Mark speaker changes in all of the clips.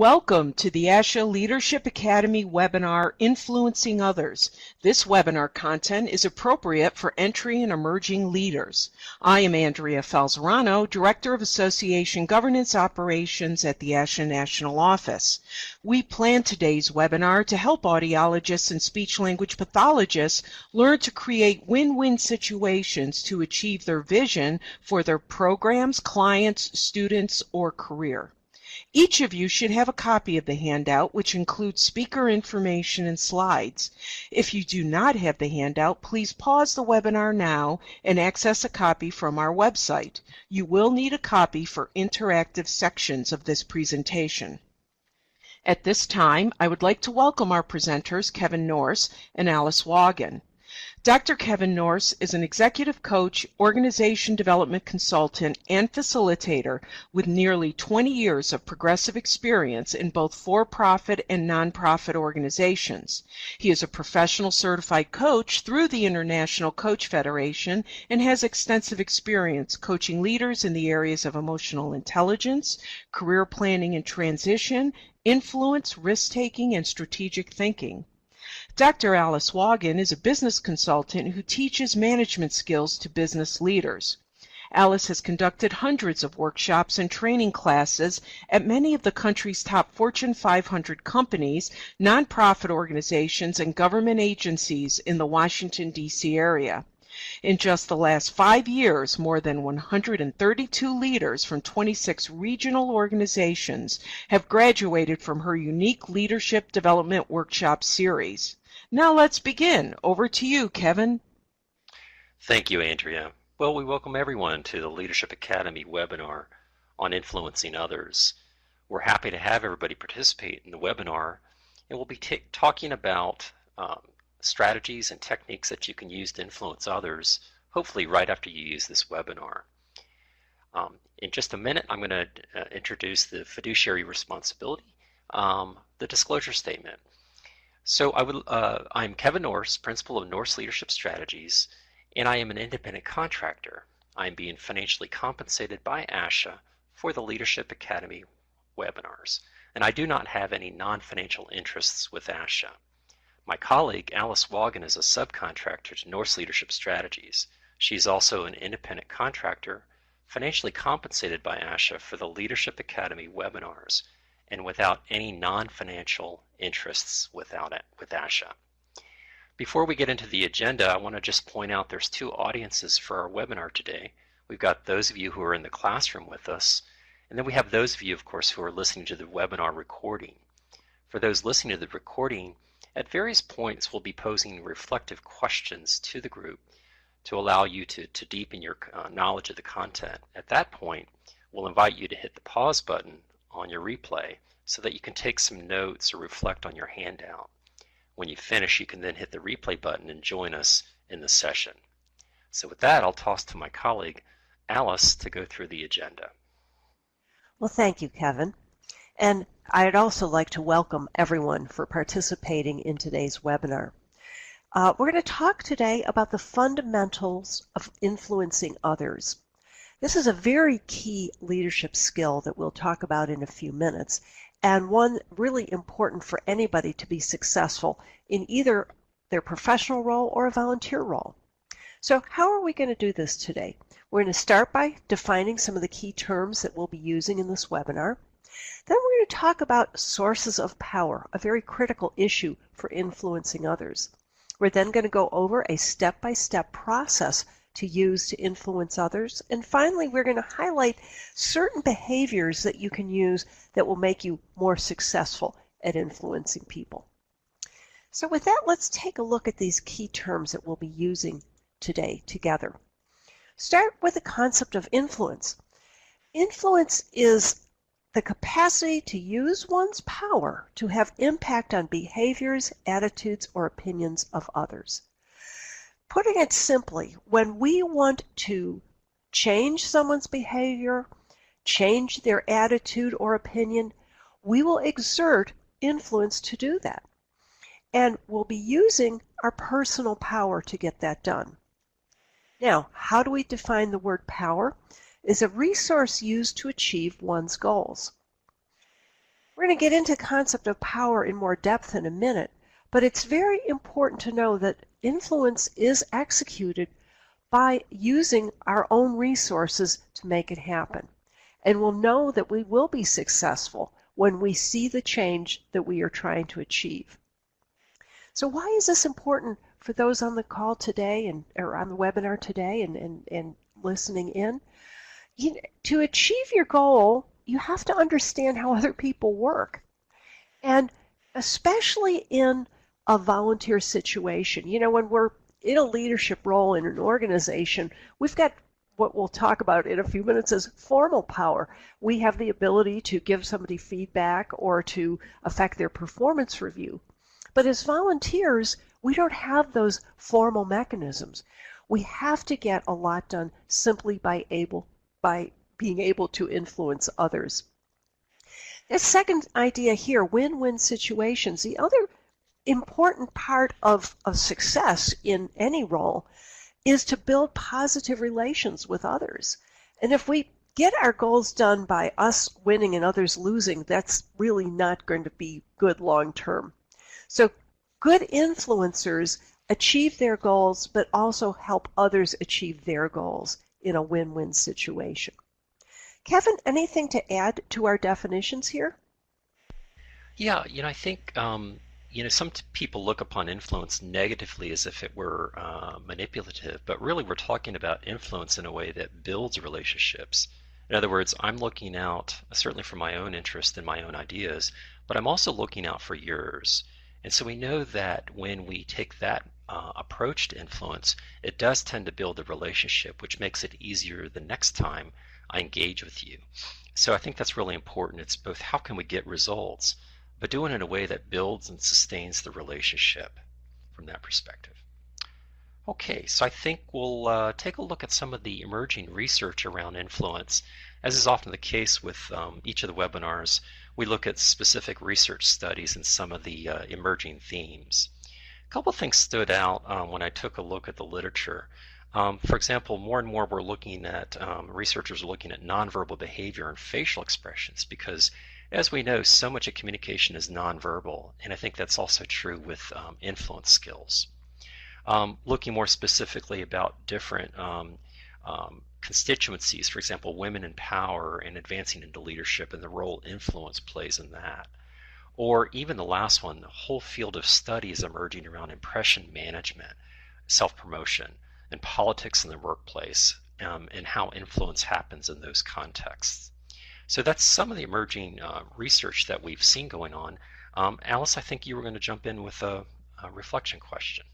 Speaker 1: Welcome to the ASHA Leadership Academy webinar, Influencing Others. This webinar content is appropriate for entry and emerging leaders. I am Andrea Falzerano, Director of Association Governance Operations at the ASHA National Office. We plan today's webinar to help audiologists and speech-language pathologists learn to create win-win situations to achieve their vision for their programs, clients, students, or career. Each of you should have a copy of the handout, which includes speaker information and slides. If you do not have the handout, please pause the webinar now and access a copy from our website. You will need a copy for interactive sections of this presentation. At this time, I would like to welcome our presenters, Kevin Norse and Alice Wagen. Dr. Kevin Norse is an executive coach, organization development consultant, and facilitator with nearly 20 years of progressive experience in both for-profit and nonprofit organizations. He is a professional certified coach through the International Coach Federation and has extensive experience coaching leaders in the areas of emotional intelligence, career planning and transition, influence, risk-taking, and strategic thinking. Dr. Alice Wagen is a business consultant who teaches management skills to business leaders. Alice has conducted hundreds of workshops and training classes at many of the country's top Fortune 500 companies, nonprofit organizations, and government agencies in the Washington, D.C. area. In just the last 5 years, more than 132 leaders from 26 regional organizations have graduated from her unique leadership development workshop series. Now let's begin. Over to you, Kevin.
Speaker 2: Thank you, Andrea. Well, we welcome everyone to the Leadership Academy webinar on influencing others. We're happy to have everybody participate in the webinar, and we'll be talking about strategies and techniques that you can use to influence others, hopefully right after you use this webinar. In just a minute, I'm going to introduce the fiduciary responsibility, the disclosure statement. So I'm Kevin Norse, Principal of Norse Leadership Strategies, and I am an independent contractor. I'm being financially compensated by ASHA for the Leadership Academy webinars, and I do not have any non-financial interests with ASHA. My colleague, Alice Wagen, is a subcontractor to Norse Leadership Strategies. She is also an independent contractor, financially compensated by ASHA for the Leadership Academy webinars, and without any non-financial interests with ASHA. Before we get into the agenda, I want to just point out there's two audiences for our webinar today. We've got those of you who are in the classroom with us, and then we have those of you, of course, who are listening to the webinar recording. For those listening to the recording, at various points we'll be posing reflective questions to the group to allow you to deepen your knowledge of the content. At that point, we'll invite you to hit the pause button on your replay so that you can take some notes or reflect on your handout. When you finish, you can then hit the replay button and join us in the session. So with that, I'll toss to my colleague, Alice, to go through the agenda.
Speaker 3: Well, thank you, Kevin. And I'd also like to welcome everyone for participating in today's webinar. We're going to talk today about the fundamentals of influencing others. This is a very key leadership skill that we'll talk about in a few minutes, and one really important for anybody to be successful in either their professional role or a volunteer role. So how are we going to do this today? We're going to start by defining some of the key terms that we'll be using in this webinar. Then we're going to talk about sources of power, a very critical issue for influencing others. We're then going to go over a step-by-step process to use to influence others. And finally, we're going to highlight certain behaviors that you can use that will make you more successful at influencing people. So with that, let's take a look at these key terms that we'll be using today together. Start with the concept of influence. Influence is the capacity to use one's power to have impact on behaviors, attitudes, or opinions of others. Putting it simply, when we want to change someone's behavior, change their attitude or opinion, we will exert influence to do that. And we'll be using our personal power to get that done. Now, how do we define the word power? Is a resource used to achieve one's goals. We're going to get into the concept of power in more depth in a minute, but it's very important to know that influence is executed by using our own resources to make it happen. And we'll know that we will be successful when we see the change that we are trying to achieve. So why is this important for those on the call today or on the webinar today and listening in? To achieve your goal, you have to understand how other people work. And especially in a volunteer situation, when we're in a leadership role in an organization, we've got what we'll talk about in a few minutes is formal power. We have the ability to give somebody feedback or to affect their performance review. But as volunteers, we don't have those formal mechanisms. We have to get a lot done simply by being able to influence others. The second idea here, win-win situations. The other important part of success in any role is to build positive relations with others. And if we get our goals done by us winning and others losing, that's really not going to be good long term. So good influencers achieve their goals, but also help others achieve their goals in a win-win situation. Kevin, anything to add to our definitions here?
Speaker 2: Yeah, I think some people look upon influence negatively as if it were manipulative, but really we're talking about influence in a way that builds relationships. In other words, I'm looking out certainly for my own interest and my own ideas, but I'm also looking out for yours. And so we know that when we take that approach to influence, it does tend to build a relationship, which makes it easier the next time I engage with you. So I think that's really important. It's both how can we get results, but do it in a way that builds and sustains the relationship from that perspective. Okay, so I think we'll take a look at some of the emerging research around influence. As is often the case with each of the webinars, we look at specific research studies and some of the emerging themes. A couple of things stood out when I took a look at the literature. For example, more and more we're looking at, researchers are looking at nonverbal behavior and facial expressions because as we know, so much of communication is nonverbal, and I think that's also true with influence skills. Looking more specifically about different constituencies, for example, women in power and advancing into leadership and the role influence plays in that. Or even the last one, the whole field of studies emerging around impression management, self-promotion, and politics in the workplace, and how influence happens in those contexts. So that's some of the emerging research that we've seen going on. Alice, I think you were going to jump in with a reflection question.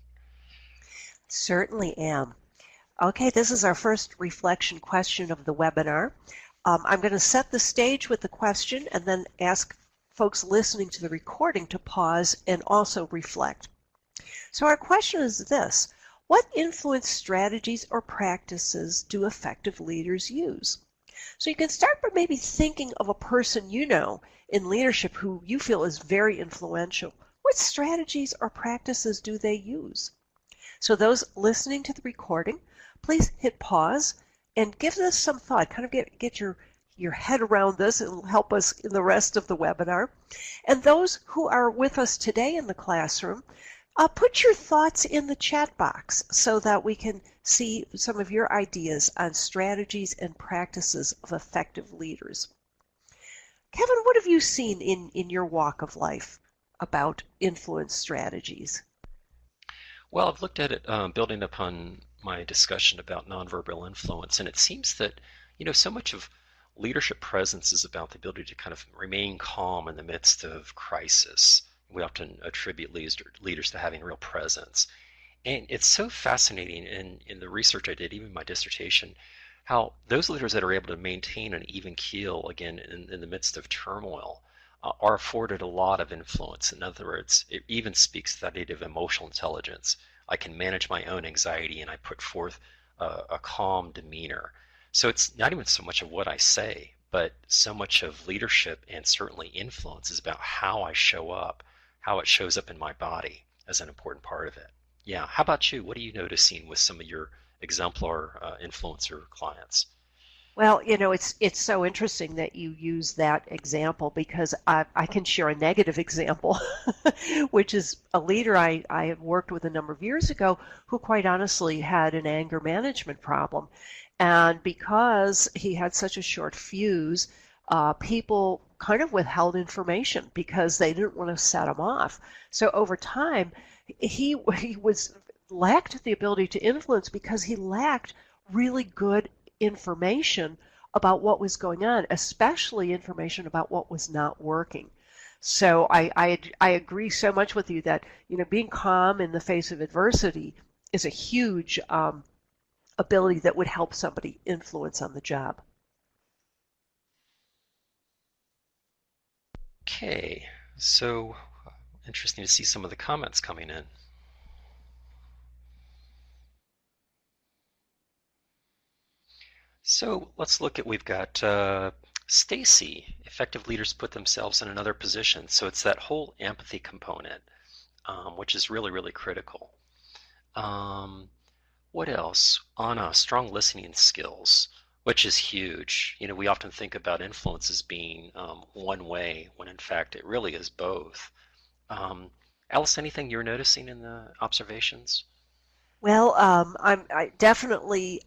Speaker 3: Certainly am. Okay, this is our first reflection question of the webinar. I'm going to set the stage with the question and then ask folks listening to the recording to pause and also reflect. So our question is this: what influence strategies or practices do effective leaders use? So you can start by maybe thinking of a person you know in leadership who you feel is very influential. What strategies or practices do they use? So those listening to the recording, please hit pause and give this some thought. Kind of get your head around this. It'll help us in the rest of the webinar. And those who are with us today in the classroom, put your thoughts in the chat box so that we can see some of your ideas on strategies and practices of effective leaders. Kevin, what have you seen in your walk of life about influence strategies?
Speaker 2: Well, I've looked at it building upon my discussion about nonverbal influence, and it seems that, so much of leadership presence is about the ability to kind of remain calm in the midst of crisis. We often attribute leaders to having real presence. And it's so fascinating in the research I did, even my dissertation, how those leaders that are able to maintain an even keel, again, in the midst of turmoil, are afforded a lot of influence. In other words, it even speaks to that idea of emotional intelligence. I can manage my own anxiety and I put forth a calm demeanor. So it's not even so much of what I say, but so much of leadership and certainly influence is about how I show up, how it shows up in my body as an important part of it. Yeah, how about you? What are you noticing with some of your exemplar influencer clients?
Speaker 3: Well, it's so interesting that you use that example because I can share a negative example, which is a leader I have worked with a number of years ago who quite honestly had an anger management problem. And because he had such a short fuse, people kind of withheld information because they didn't want to set him off. So over time, he was lacked the ability to influence because he lacked really good information about what was going on, especially information about what was not working. So I agree so much with you that being calm in the face of adversity is a huge ability that would help somebody influence on the job.
Speaker 2: Okay, so interesting to see some of the comments coming in. So let's look at, we've got Stacy, effective leaders put themselves in another position. So it's that whole empathy component, which is really, really critical. What else? Anna, strong listening skills, which is huge. We often think about influence as being one way, when in fact it really is both. Alice, anything you're noticing in the observations?
Speaker 3: Well, I definitely,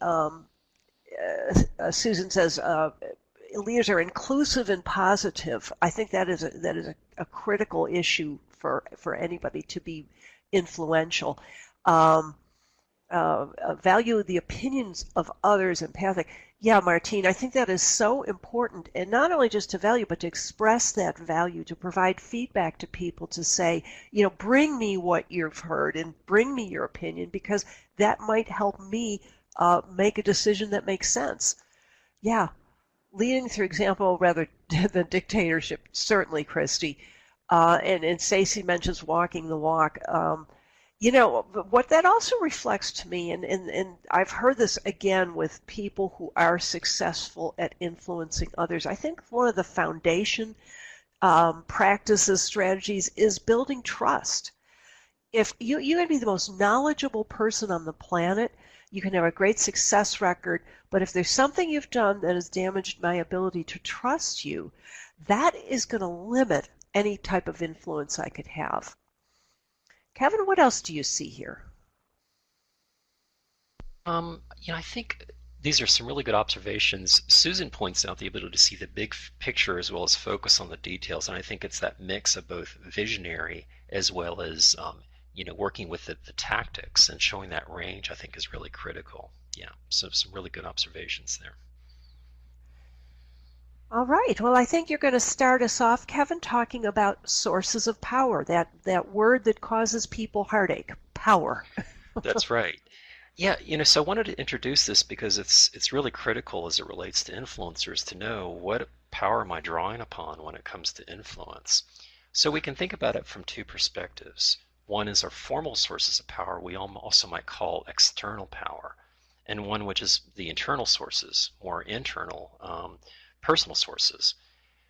Speaker 3: Susan says, leaders are inclusive and positive. I think that is a critical issue for anybody to be influential. Value the opinions of others, empathic. Yeah, Martine, I think that is so important, and not only just to value, but to express that value, to provide feedback to people, to say, bring me what you've heard and bring me your opinion, because that might help me make a decision that makes sense. Yeah, leading through example rather than dictatorship, certainly, Christy. And Stacey mentions walking the walk. What that also reflects to me, and I've heard this again with people who are successful at influencing others, I think one of the foundation practices, strategies is building trust. If you can be the most knowledgeable person on the planet, you can have a great success record, but if there's something you've done that has damaged my ability to trust you, that is going to limit any type of influence I could have. Kevin, what else do you see here?
Speaker 2: I think these are some really good observations. Susan points out the ability to see the big picture as well as focus on the details, and I think it's that mix of both visionary as well as working with the tactics and showing that range, I think, is really critical. Yeah, so some really good observations there.
Speaker 3: All right. Well, I think you're going to start us off, Kevin, talking about sources of power, that word that causes people heartache, power.
Speaker 2: That's right. Yeah, so I wanted to introduce this because it's really critical as it relates to influencers to know what power am I drawing upon when it comes to influence. So we can think about it from two perspectives. One is our formal sources of power, we also might call external power, and one which is the internal sources, more internal, personal sources.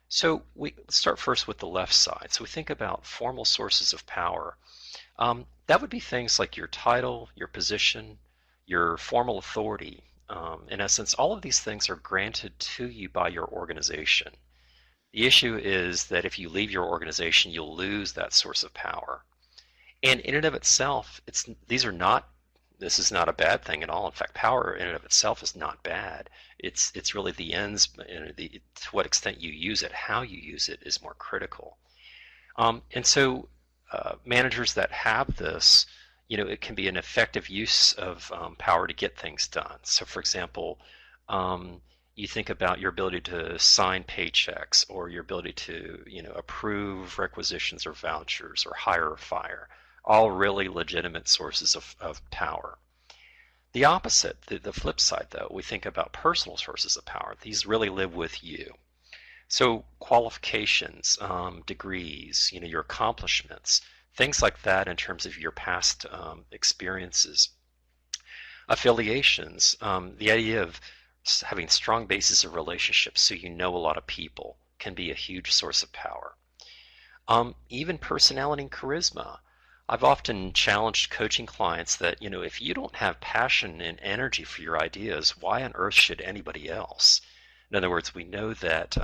Speaker 2: So let's start first with the left side. So we think about formal sources of power. That would be things like your title, your position, your formal authority. In essence, all of these things are granted to you by your organization. The issue is that if you leave your organization, you'll lose that source of power. And in and of itself, this is not a bad thing at all. In fact, power in and of itself is not bad. It's really the ends, to what extent you use it, how you use it is more critical. And so managers that have this, it can be an effective use of power to get things done. So for example, you think about your ability to sign paychecks or your ability to, approve requisitions or vouchers or hire or fire. All really legitimate sources of power. The opposite, the flip side though, we think about personal sources of power. These really live with you. So qualifications, degrees, your accomplishments, things like that in terms of your past experiences. Affiliations, the idea of having strong bases of relationships so you know a lot of people can be a huge source of power. Even personality and charisma. I've often challenged coaching clients that, if you don't have passion and energy for your ideas, why on earth should anybody else? In other words, we know that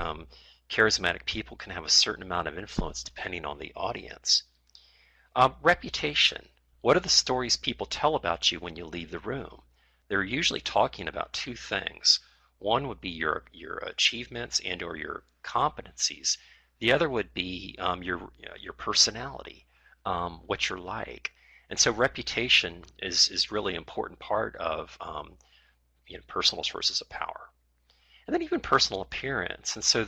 Speaker 2: charismatic people can have a certain amount of influence depending on the audience. Reputation. What are the stories people tell about you when you leave the room? They're usually talking about two things. One would be your achievements and or your competencies. The other would be your personality, what you're like. And so reputation is really an important part of personal sources of power. And then even personal appearance. And so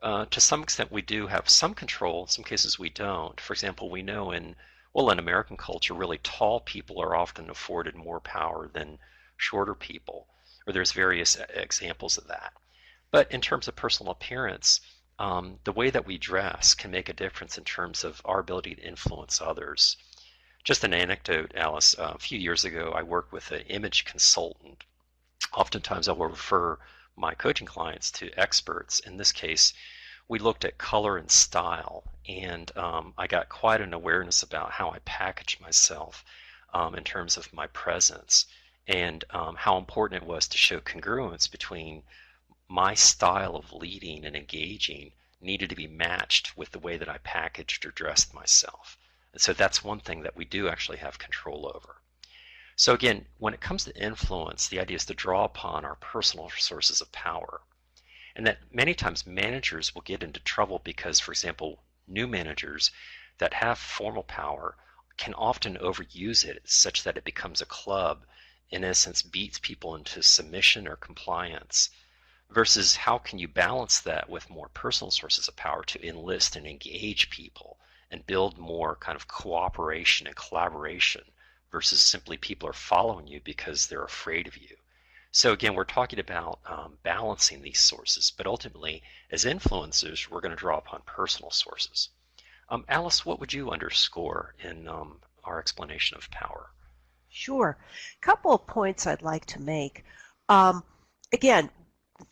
Speaker 2: to some extent we do have some control, in some cases we don't. For example, we know in American culture, really tall people are often afforded more power than shorter people, or there's various examples of that. But in terms of personal appearance, the way that we dress can make a difference in terms of our ability to influence others. Just an anecdote, Alice, a few years ago I worked with an image consultant. Oftentimes I will refer my coaching clients to experts. In this case, we looked at color and style, and I got quite an awareness about how I package myself in terms of my presence, and how important it was to show congruence between my style of leading and engaging needed to be matched with the way that I packaged or dressed myself. And so that's one thing that we do actually have control over. So again, when it comes to influence, the idea is to draw upon our personal sources of power. And that many times managers will get into trouble because, for example, new managers that have formal power can often overuse it such that it becomes a club, in essence beats people into submission or compliance, versus how can you balance that with more personal sources of power to enlist and engage people and build more kind of cooperation and collaboration versus simply people are following you because they're afraid of you. So again, we're talking about balancing these sources, but ultimately, as influencers, we're going to draw upon personal sources. Alice, what would you underscore in our explanation of power?
Speaker 3: Sure. A couple of points I'd like to make. Again,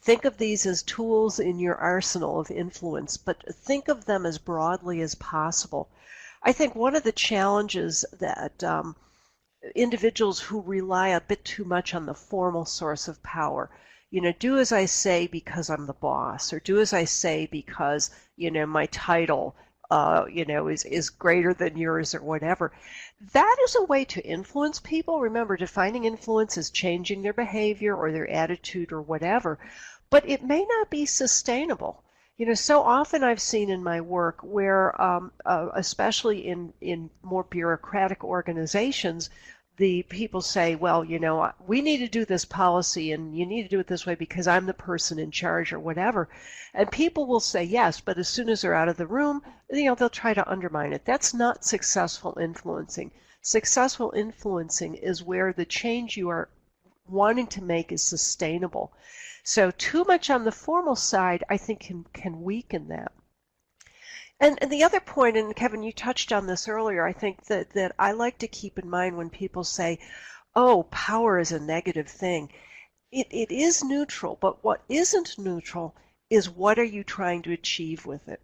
Speaker 3: think of these as tools in your arsenal of influence, but think of them as broadly as possible. I think one of the challenges that individuals who rely a bit too much on the formal source of power, do as I say because I'm the boss, or do as I say because, my title, is greater than yours or whatever. That is a way to influence people. Remember, defining influence is changing their behavior or their attitude or whatever, but it may not be sustainable. So often I've seen in my work where, especially in more bureaucratic organizations, the people say, well, we need to do this policy and you need to do it this way because I'm the person in charge or whatever. And people will say yes, but as soon as they're out of the room, they'll try to undermine it. That's not successful influencing. Successful influencing is where the change you are wanting to make is sustainable. So too much on the formal side, I think, can weaken that. And the other point, and Kevin, you touched on this earlier, I think that I like to keep in mind when people say, oh, power is a negative thing. It is neutral, but what isn't neutral is what are you trying to achieve with it.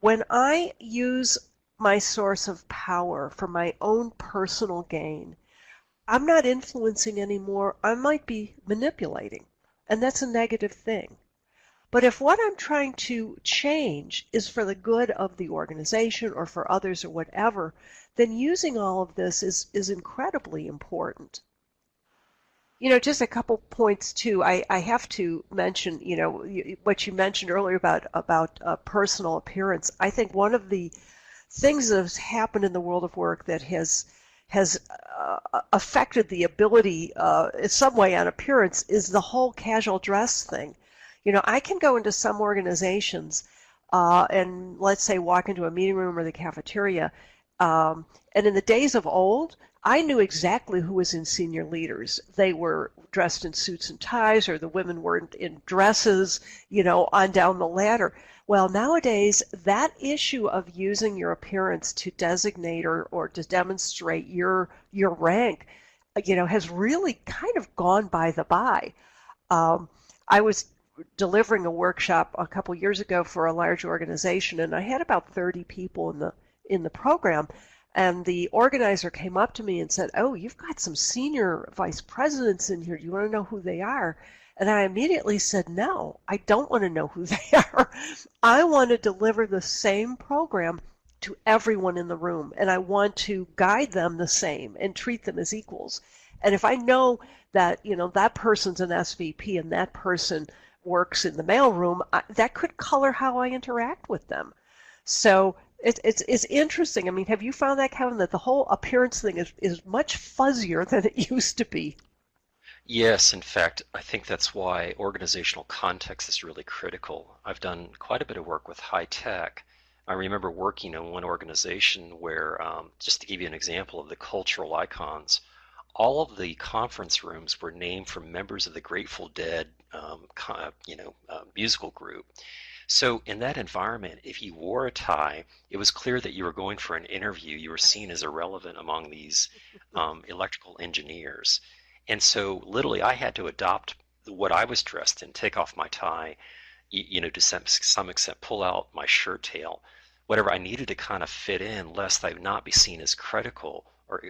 Speaker 3: When I use my source of power for my own personal gain, I'm not influencing anymore. I might be manipulating, and that's a negative thing. But if what I'm trying to change is for the good of the organization or for others or whatever, then using all of this is incredibly important. Just a couple points too. I have to mention, what you mentioned earlier about personal appearance. I think one of the things that has happened in the world of work that has affected the ability in some way on appearance is the whole casual dress thing. I can go into some organizations and let's say walk into a meeting room or the cafeteria, and in the days of old, I knew exactly who was in senior leaders. They were dressed in suits and ties, or the women were in dresses, on down the ladder. Well, nowadays, that issue of using your appearance to designate or to demonstrate your rank, has really kind of gone by the by. I was delivering a workshop a couple years ago for a large organization, and I had about 30 people in the program. And the organizer came up to me and said, "Oh, you've got some senior vice presidents in here. Do you want to know who they are?" And I immediately said, "No, I don't want to know who they are. I want to deliver the same program to everyone in the room, and I want to guide them the same and treat them as equals. And if I know that, that person's an SVP and that person works in the mailroom, that could color how I interact with them." So it's interesting. I mean, have you found that, Kevin, that the whole appearance thing is much fuzzier than it used to be?
Speaker 2: Yes, in fact, I think that's why organizational context is really critical. I've done quite a bit of work with high tech. I remember working in one organization where, just to give you an example of the cultural icons, all of the conference rooms were named for members of the Grateful Dead, musical group. So in that environment, if you wore a tie, it was clear that you were going for an interview. You were seen as irrelevant among these electrical engineers. And so literally I had to adopt what I was dressed in, take off my tie, to some extent pull out my shirt tail, whatever I needed to kind of fit in, lest I not be seen as credible with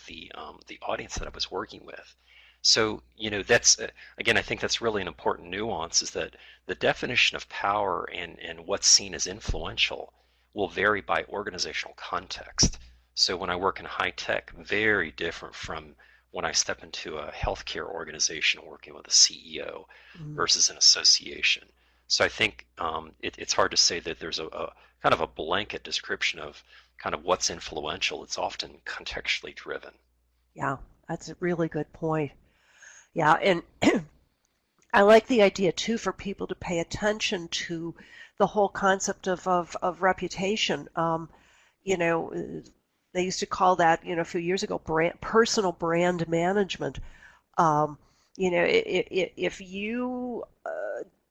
Speaker 2: the audience that I was working with. So, that's, again, I think that's really an important nuance, is that the definition of power and what's seen as influential will vary by organizational context. So when I work in high tech, very different from when I step into a healthcare organization working with a CEO versus an association. So I think it's hard to say that there's a kind of a blanket description of kind of what's influential. It's often contextually driven.
Speaker 3: Yeah, that's a really good point. Yeah, and I like the idea too for people to pay attention to the whole concept of reputation. They used to call that, a few years ago, personal brand management. If you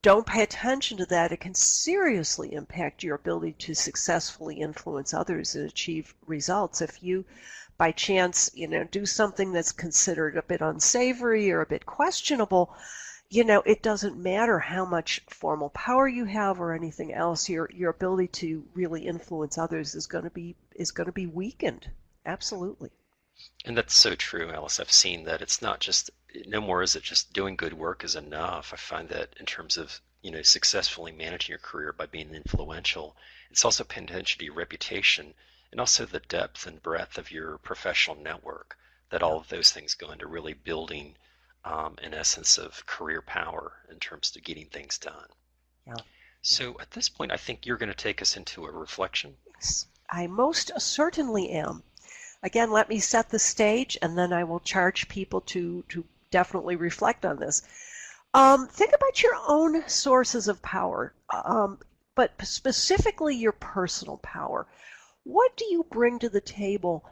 Speaker 3: don't pay attention to that, it can seriously impact your ability to successfully influence others and achieve results. If you, by chance, do something that's considered a bit unsavory or a bit questionable, it doesn't matter how much formal power you have or anything else. Your ability to really influence others is going to be weakened. Absolutely.
Speaker 2: And that's so true, Alice. I've seen that it's not just, no more is it just doing good work is enough. I find that in terms of, successfully managing your career by being influential, it's also paying attention to your reputation and also the depth and breadth of your professional network, that all of those things go into really building an essence of career power in terms of getting things done.
Speaker 3: Yeah.
Speaker 2: So at this point, I think you're going to take us into a reflection.
Speaker 3: Yes, I most certainly am. Again, let me set the stage, and then I will charge people to definitely reflect on this. Think about your own sources of power, but specifically your personal power. What do you bring to the table?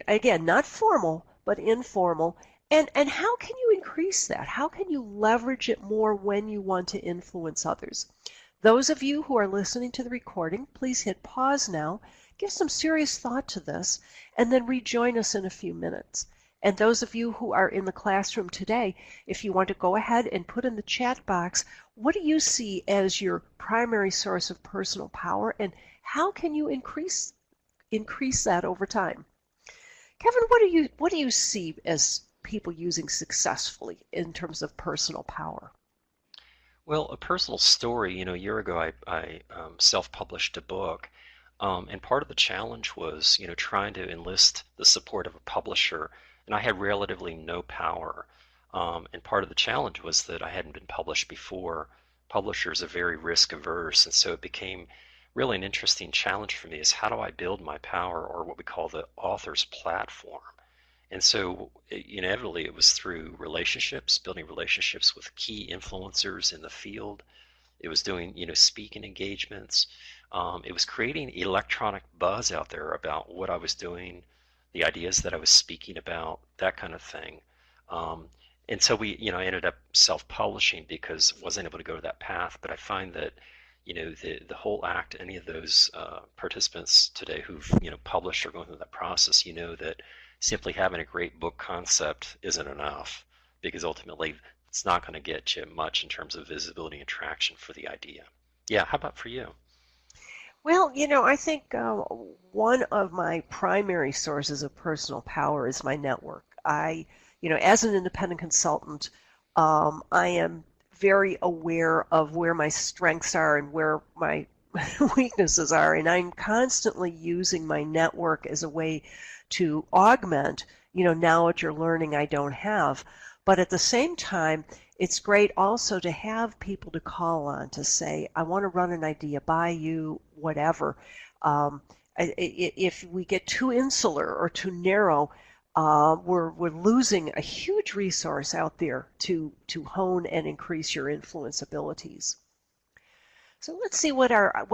Speaker 3: Again, not formal, but informal. And how can you increase that? How can you leverage it more when you want to influence others? Those of you who are listening to the recording, please hit pause now, give some serious thought to this, and then rejoin us in a few minutes. And those of you who are in the classroom today, if you want to go ahead and put in the chat box, what do you see as your primary source of personal power, and how can you increase that over time? Kevin, what do you see as people using successfully in terms of personal power?
Speaker 2: Well, a personal story, a year ago I self-published a book, and part of the challenge was, trying to enlist the support of a publisher, and I had relatively no power. And part of the challenge was that I hadn't been published before. Publishers are very risk averse, and so it became really an interesting challenge for me, is how do I build my power, or what we call the author's platform. And so inevitably it was through relationships, building relationships with key influencers in the field. It was doing, speaking engagements. It was creating electronic buzz out there about what I was doing, the ideas that I was speaking about, that kind of thing. And so I ended up self-publishing because I wasn't able to go that path. But I find that, the whole act, any of those participants today who've, published or going through that process, that simply having a great book concept isn't enough, because ultimately it's not going to get you much in terms of visibility and traction for the idea. Yeah, how about for you?
Speaker 3: Well, I think one of my primary sources of personal power is my network. As an independent consultant, I am very aware of where my strengths are and where my weaknesses are, and I'm constantly using my network as a way to augment, knowledge or learning I don't have. But at the same time, it's great also to have people to call on to say, I want to run an idea by you, whatever. Um, if we get too insular or too narrow, we're losing a huge resource out there to hone and increase your influence abilities. So let's see what our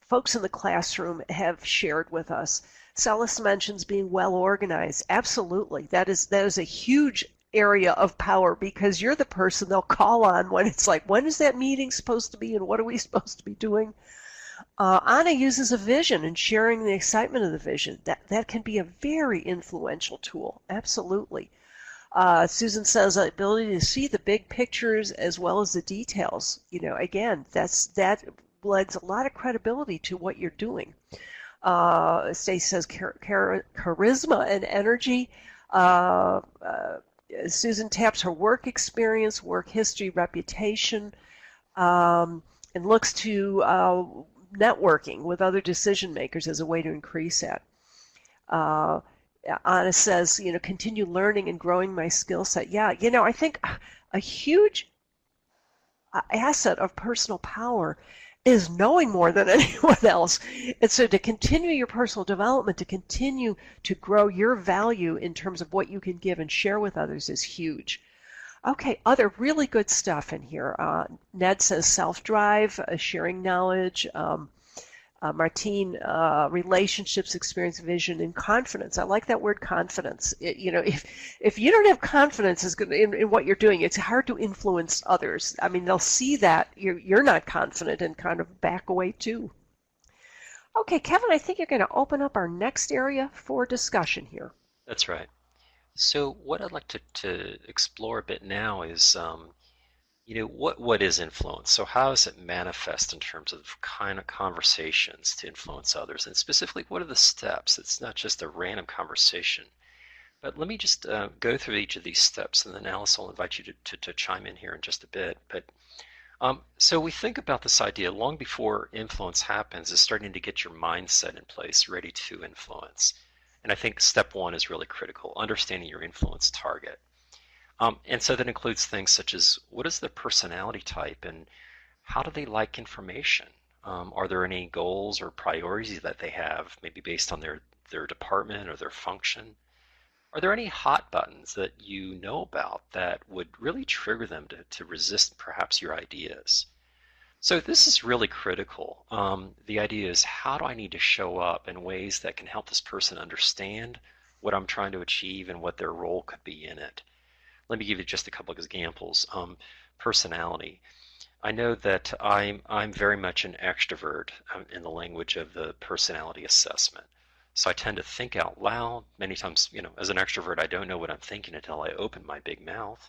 Speaker 3: folks in the classroom have shared with us. Celis mentions being well organized. Absolutely, that is a huge area of power because you're the person they'll call on when it's like, when is that meeting supposed to be and what are we supposed to be doing? Anna uses a vision and sharing the excitement of the vision. That can be a very influential tool. Absolutely. Susan says the ability to see the big pictures as well as the details. Again, that lends a lot of credibility to what you're doing. Stacy says charisma and energy. Susan taps her work experience, work history, reputation, and looks to networking with other decision makers as a way to increase that. Anna says, continue learning and growing my skill set. Yeah, I think a huge asset of personal power is knowing more than anyone else. And so to continue your personal development, to continue to grow your value in terms of what you can give and share with others is huge. Okay, other really good stuff in here. Ned says self-drive, sharing knowledge. Martine, relationships, experience, vision, and confidence. I like that word confidence. If you don't have confidence in what you're doing, it's hard to influence others. I mean, they'll see that you're not confident and kind of back away too. Okay, Kevin, I think you're going to open up our next area for discussion here.
Speaker 2: That's right. So what I'd like to explore a bit now is what is influence? So how does it manifest in terms of kind of conversations to influence others? And specifically, what are the steps? It's not just a random conversation. But let me just go through each of these steps, and then Alice will invite you to chime in here in just a bit. But so we think about this idea long before influence happens is starting to get your mindset in place, ready to influence. And I think step one is really critical, understanding your influence target. And so that includes things such as what is their personality type and how do they like information? Are there any goals or priorities that they have, maybe based on their department or their function? Are there any hot buttons that you know about that would really trigger them to resist perhaps your ideas? So this is really critical. The idea is how do I need to show up in ways that can help this person understand what I'm trying to achieve and what their role could be in it? Let me give you just a couple of examples. Personality. I know that I'm very much an extrovert in the language of the personality assessment. So I tend to think out loud. Many times, as an extrovert, I don't know what I'm thinking until I open my big mouth.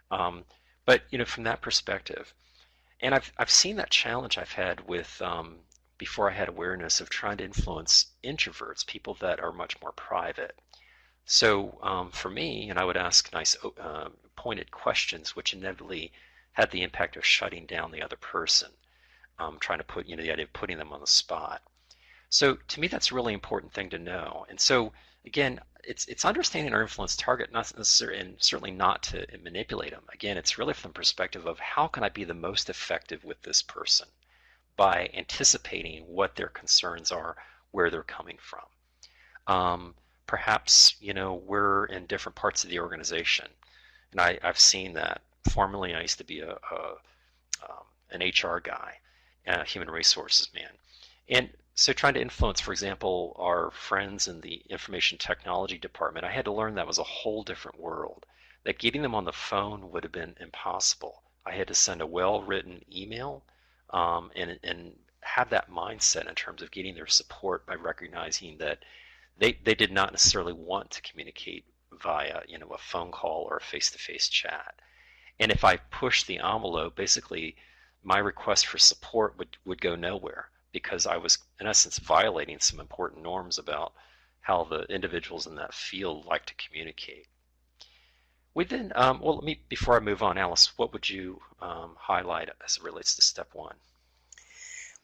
Speaker 2: But from that perspective, and I've seen that challenge I've had with before I had awareness of trying to influence introverts, people that are much more private. So for me, and I would ask nice pointed questions, which inevitably had the impact of shutting down the other person, trying to put, the idea of putting them on the spot. So to me, that's a really important thing to know. And so again, it's understanding our influence target, not necessarily, and certainly not to manipulate them. Again, it's really from the perspective of how can I be the most effective with this person by anticipating what their concerns are, where they're coming from. Perhaps, we're in different parts of the organization. And I've seen that. Formerly, I used to be an HR guy, a human resources man. And so trying to influence, for example, our friends in the information technology department, I had to learn that was a whole different world. That getting them on the phone would have been impossible. I had to send a well-written email and have that mindset in terms of getting their support by recognizing that they did not necessarily want to communicate via a phone call or a face-to-face chat. And if I pushed the envelope, basically my request for support would go nowhere because I was, in essence, violating some important norms about how the individuals in that field like to communicate. We then, well, before I move on, Alice, what would you highlight as it relates to step one?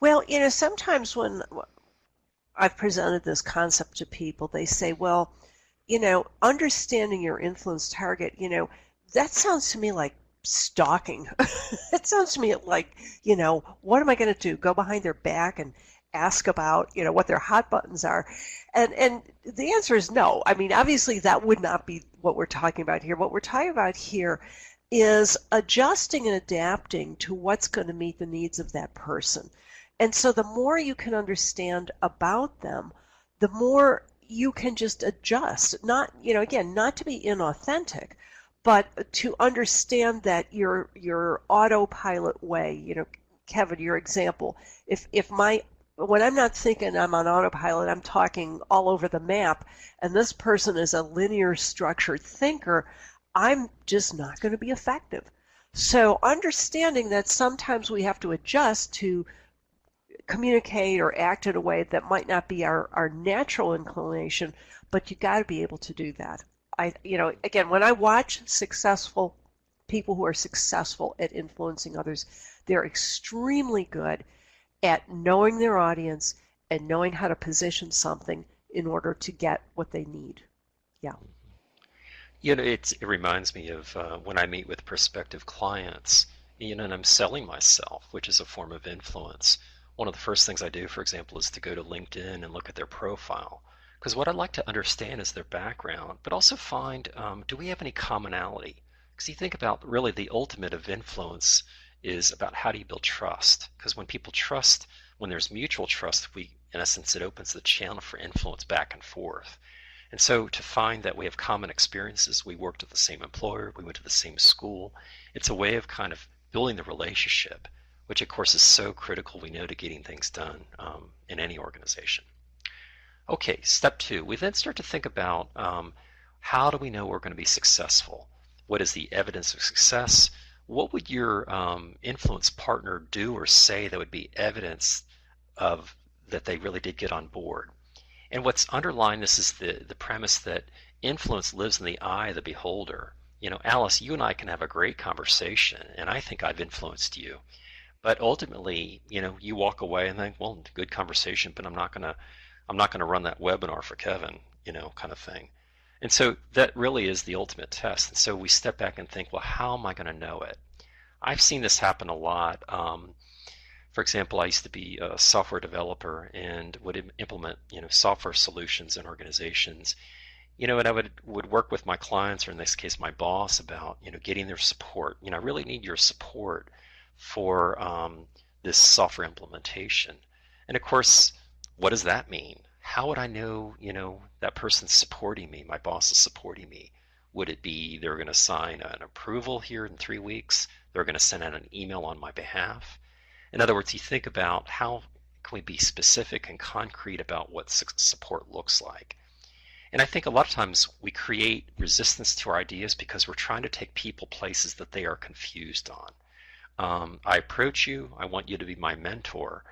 Speaker 3: Well, sometimes when I've presented this concept to people, they say, well, understanding your influence target, that sounds to me like stalking. It sounds to me like, what am I going to do? Go behind their back and ask about, what their hot buttons are? And the answer is no. I mean, obviously that would not be what we're talking about here. What we're talking about here is adjusting and adapting to what's going to meet the needs of that person. And so the more you can understand about them, the more you can just adjust. Not, again, not to be inauthentic, but to understand that your autopilot way, Kevin, your example, when I'm not thinking I'm on autopilot, I'm talking all over the map, and this person is a linear structured thinker, I'm just not going to be effective. So understanding that sometimes we have to adjust to communicate or act in a way that might not be our natural inclination, but you got to be able to do that. Again, when I watch successful people who are successful at influencing others, they're extremely good at knowing their audience and knowing how to position something in order to get what they need. Yeah.
Speaker 2: It reminds me of when I meet with prospective clients, and I'm selling myself, which is a form of influence. One of the first things I do, for example, is to go to LinkedIn and look at their profile. Because what I'd like to understand is their background, but also find, do we have any commonality? Because you think about really the ultimate of influence is about how do you build trust? Because when people trust, when there's mutual trust, in essence, it opens the channel for influence back and forth. And so to find that we have common experiences, we worked at the same employer, we went to the same school, it's a way of kind of building the relationship, which of course is so critical, we know, to getting things done in any organization. Okay, step two, we then start to think about how do we know we're going to be successful? What is the evidence of success? What would your influence partner do or say that would be evidence of that they really did get on board? And what's underlying this is the premise that influence lives in the eye of the beholder. Alice, you and I can have a great conversation, and I think I've influenced you. But ultimately, you walk away and think, well, good conversation, but I'm not gonna run that webinar for Kevin, kind of thing. And so that really is the ultimate test. And so we step back and think, well, how am I going to know it? I've seen this happen a lot. For example, I used to be a software developer and would implement, software solutions in organizations. And I would work with my clients, or in this case, my boss, about, getting their support. I really need your support for this software implementation. And of course, what does that mean? How would I know, that person's supporting me, my boss is supporting me? Would it be they're going to sign an approval here in 3 weeks? They're going to send out an email on my behalf? In other words, you think about how can we be specific and concrete about what support looks like. And I think a lot of times we create resistance to our ideas because we're trying to take people places that they are confused on. I approach you, I want you to be my mentor.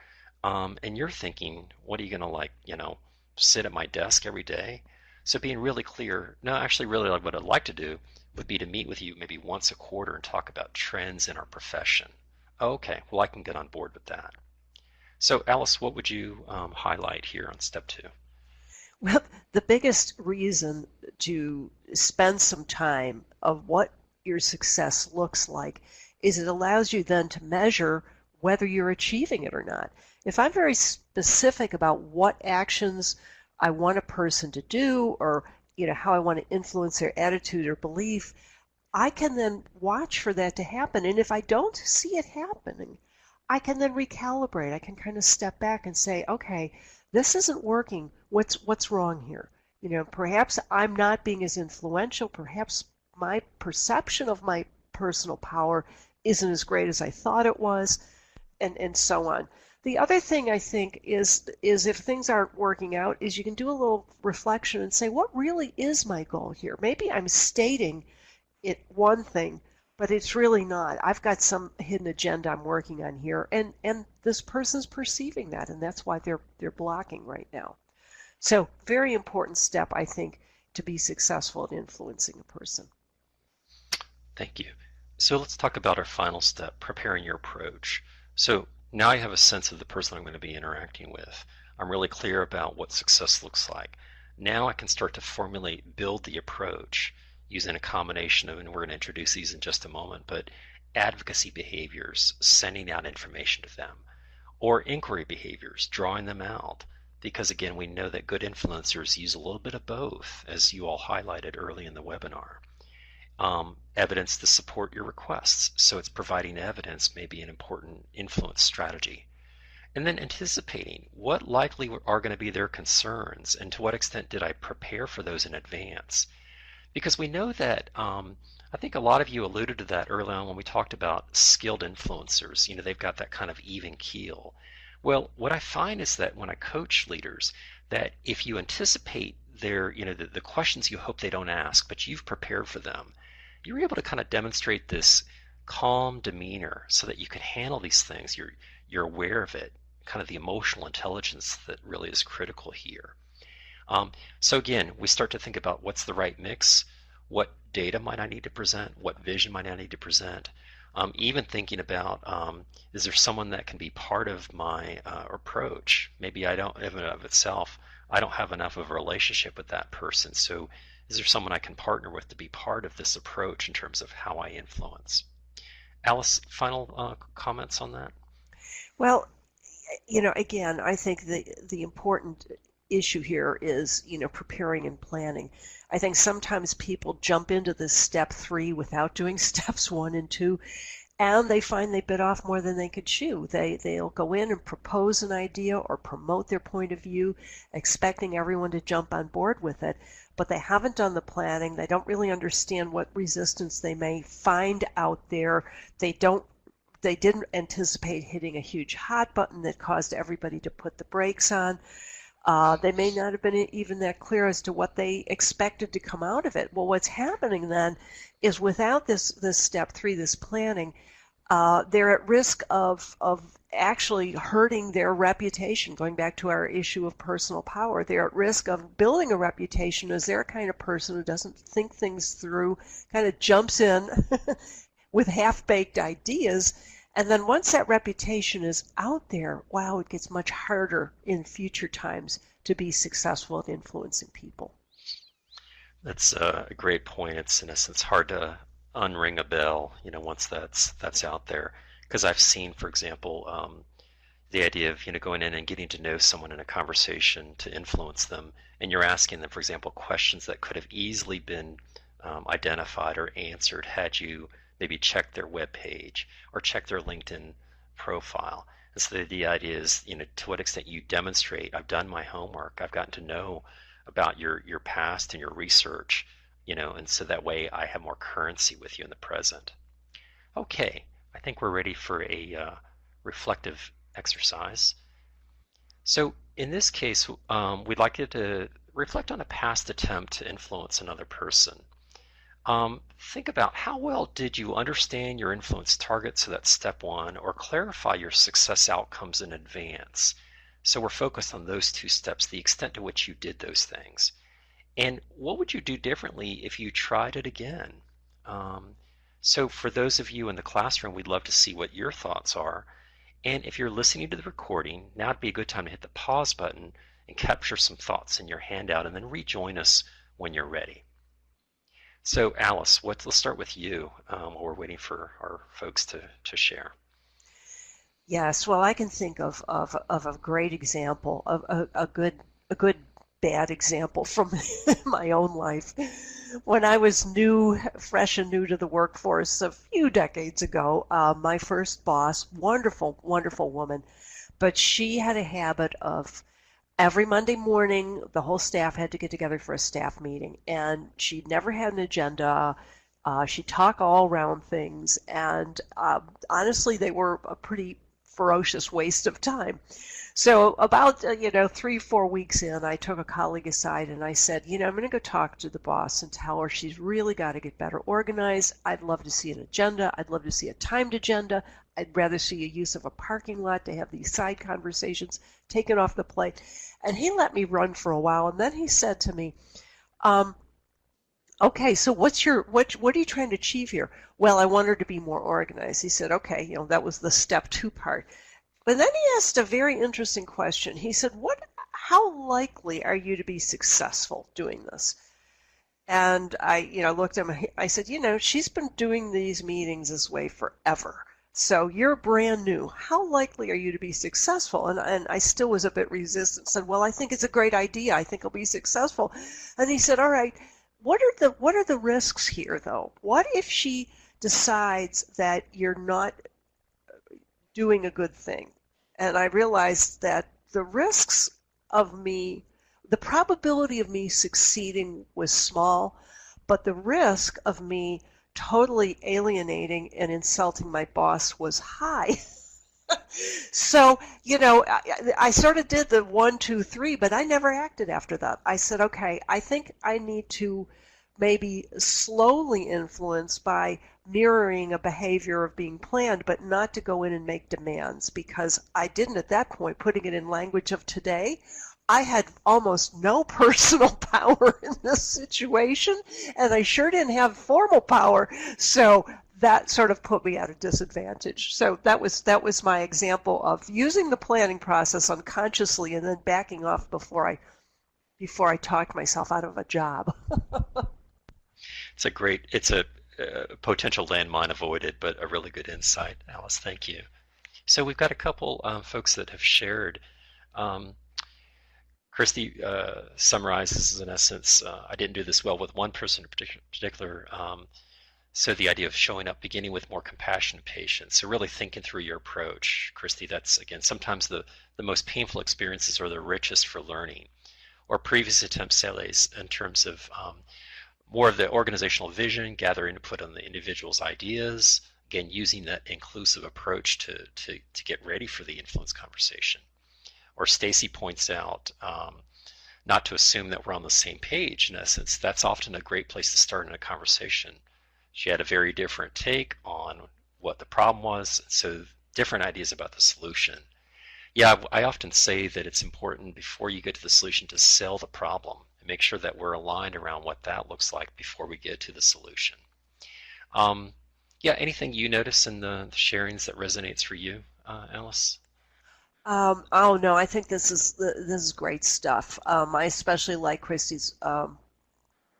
Speaker 2: And you're thinking, what are you going to sit at my desk every day? So being really clear, no, actually really what I'd like to do would be to meet with you maybe once a quarter and talk about trends in our profession. Okay, well, I can get on board with that. So Alice, what would you highlight here on step two?
Speaker 3: Well, the biggest reason to spend some time of what your success looks like is it allows you then to measure whether you're achieving it or not. If I'm very specific about what actions I want a person to do, or how I want to influence their attitude or belief, I can then watch for that to happen. And if I don't see it happening, I can then recalibrate. I can kind of step back and say, okay, this isn't working. What's wrong here? Perhaps I'm not being as influential. Perhaps my perception of my personal power isn't as great as I thought it was, and so on. The other thing I think is if things aren't working out, is you can do a little reflection and say, what really is my goal here? Maybe I'm stating it one thing, but it's really not. I've got some hidden agenda I'm working on here, and this person's perceiving that, and that's why they're blocking right now. So very important step, I think, to be successful at influencing a person.
Speaker 2: Thank you. So let's talk about our final step, preparing your approach. So now I have a sense of the person I'm going to be interacting with. I'm really clear about what success looks like. Now I can start to formulate, build the approach using a combination of, and we're going to introduce these in just a moment, but advocacy behaviors, sending out information to them, or inquiry behaviors, drawing them out. Because again, we know that good influencers use a little bit of both, as you all highlighted early in the webinar. Evidence to support your requests. So it's providing evidence may be an important influence strategy. And then anticipating what likely are going to be their concerns and to what extent did I prepare for those in advance. Because we know that, I think a lot of you alluded to that early on when we talked about skilled influencers. You know, they've got that kind of even keel. Well, what I find is that when I coach leaders, that if you anticipate their, you know, the questions you hope they don't ask, but you've prepared for them, you're able to kind of demonstrate this calm demeanor so that you can handle these things. You're aware of it, kind of the emotional intelligence that really is critical here. So again, we start to think about what's the right mix, what data might I need to present, what vision might I need to present, even thinking about is there someone that can be part of my approach? Maybe I don't, in and of itself, I don't have enough of a relationship with that person. So is there someone I can partner with to be part of this approach in terms of how I influence? Alice, final comments on that?
Speaker 3: Well, you know, again, I think the important issue here is, you know, preparing and planning. I think sometimes people jump into this step 3 without doing steps 1 and 2, and they find they bit off more than they could chew. They'll go in and propose an idea or promote their point of view, expecting everyone to jump on board with it, but they haven't done the planning. They don't really understand what resistance they may find out there. They didn't anticipate hitting a huge hot button that caused everybody to put the brakes on. They may not have been even that clear as to what they expected to come out of it. Well, what's happening then is without this step 3, this planning, they're at risk of actually hurting their reputation. Going back to our issue of personal power, they're at risk of building a reputation as their kind of person who doesn't think things through, kind of jumps in with half-baked ideas. And then once that reputation is out there, wow, it gets much harder in future times to be successful at influencing people.
Speaker 2: That's a great point. It's in essence hard to unring a bell, you know, once that's out there. Because I've seen, for example, the idea of, you know, going in and getting to know someone in a conversation to influence them, and you're asking them, for example, questions that could have easily been identified or answered had you maybe check their web page or check their LinkedIn profile. And so the idea is, you know, to what extent you demonstrate, I've done my homework, I've gotten to know about your past and your research, you know, and so that way I have more currency with you in the present. Okay, I think we're ready for a reflective exercise. So in this case, we'd like you to reflect on a past attempt to influence another person. Think about how well did you understand your influence target, so that's step 1, or clarify your success outcomes in advance. So we're focused on those 2 steps, the extent to which you did those things. And what would you do differently if you tried it again? So for those of you in the classroom, we'd love to see what your thoughts are. And if you're listening to the recording, now would be a good time to hit the pause button and capture some thoughts in your handout, and then rejoin us when you're ready. So Alice, let's start with you while we're waiting for our folks to share.
Speaker 3: Yes, well, I can think of a great example, of a good bad example from my own life. When I was fresh and new to the workforce a few decades ago, my first boss, wonderful woman, but she had a habit of every Monday morning, the whole staff had to get together for a staff meeting, and she never had an agenda. She'd talk all around things, and honestly, they were a pretty ferocious waste of time. So about 3-4 weeks in, I took a colleague aside and I said, I'm going to go talk to the boss and tell her she's really got to get better organized. I'd love to see an agenda. I'd love to see a timed agenda. I'd rather see a use of a parking lot to have these side conversations taken off the plate. And he let me run for a while, and then he said to me, okay, so what are you trying to achieve here? Well, I want her to be more organized. He said, okay, that was the step 2 part. But then he asked a very interesting question. He said, how likely are you to be successful doing this? And I looked at him, I said, she's been doing these meetings this way forever. So you're brand new. How likely are you to be successful? And I still was a bit resistant. Said, well, I think it's a great idea. I think I'll be successful. And he said, all right, what are the risks here, though? What if she decides that you're not doing a good thing? And I realized that the risks of me, the probability of me succeeding was small, but the risk of me totally alienating and insulting my boss was high. So, I sort of did the 1, 2, 3, but I never acted after that. I said, okay, I think I need to maybe slowly influence by mirroring a behavior of being planned, but not to go in and make demands, because I didn't at that point, putting it in language of today, I had almost no personal power in this situation, and I sure didn't have formal power, so that sort of put me at a disadvantage. So that was my example of using the planning process unconsciously and then backing off before I talked myself out of a job.
Speaker 2: It's a potential landmine avoided, but a really good insight, Alice. Thank you. So we've got a couple folks that have shared. Christy summarizes in essence, I didn't do this well with one person in particular. So the idea of showing up, beginning with more compassion and patience. So really thinking through your approach, Christy. That's, again, sometimes the most painful experiences are the richest for learning. Or previous attempts, Sally's, in terms of more of the organizational vision, gathering input on the individual's ideas, again, using that inclusive approach to get ready for the influence conversation. Or Stacy points out, not to assume that we're on the same page, in essence. That's often a great place to start in a conversation. She had a very different take on what the problem was, so different ideas about the solution. Yeah, I often say that it's important before you get to the solution to sell the problem and make sure that we're aligned around what that looks like before we get to the solution. Yeah, anything you notice in the sharings that resonates for you, Alice?
Speaker 3: Oh no, I think this is great stuff. I especially like Christy's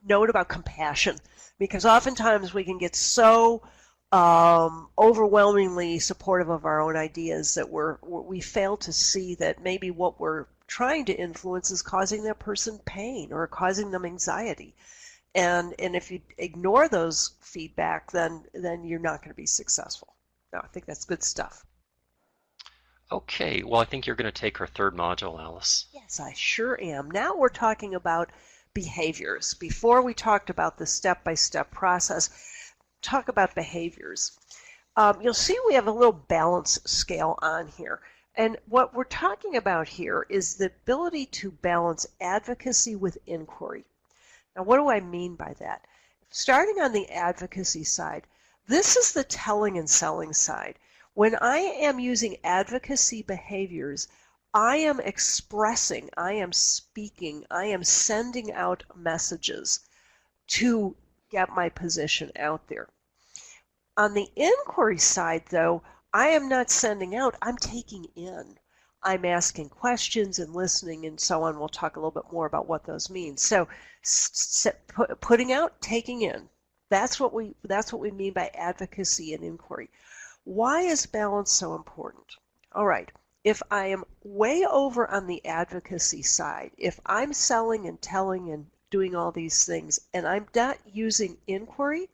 Speaker 3: note about compassion, because oftentimes we can get so overwhelmingly supportive of our own ideas that we fail to see that maybe what we're trying to influence is causing that person pain or causing them anxiety. And if you ignore those feedback, then you're not going to be successful. No, I think that's good stuff.
Speaker 2: Okay, well, I think you're going to take our third module, Alice.
Speaker 3: Yes, I sure am. Now we're talking about behaviors. Before we talked about the step-by-step process, talk about behaviors. You'll see we have a little balance scale on here. And what we're talking about here is the ability to balance advocacy with inquiry. Now, what do I mean by that? Starting on the advocacy side, this is the telling and selling side. When I am using advocacy behaviors, I am expressing, I am speaking, I am sending out messages to get my position out there. On the inquiry side, though, I am not sending out, I'm taking in. I'm asking questions and listening and so on. We'll talk a little bit more about what those mean. So putting out, taking in. That's what we mean by advocacy and inquiry. Why is balance so important? All right. If I am way over on the advocacy side, if I'm selling and telling and doing all these things and I'm not using inquiry,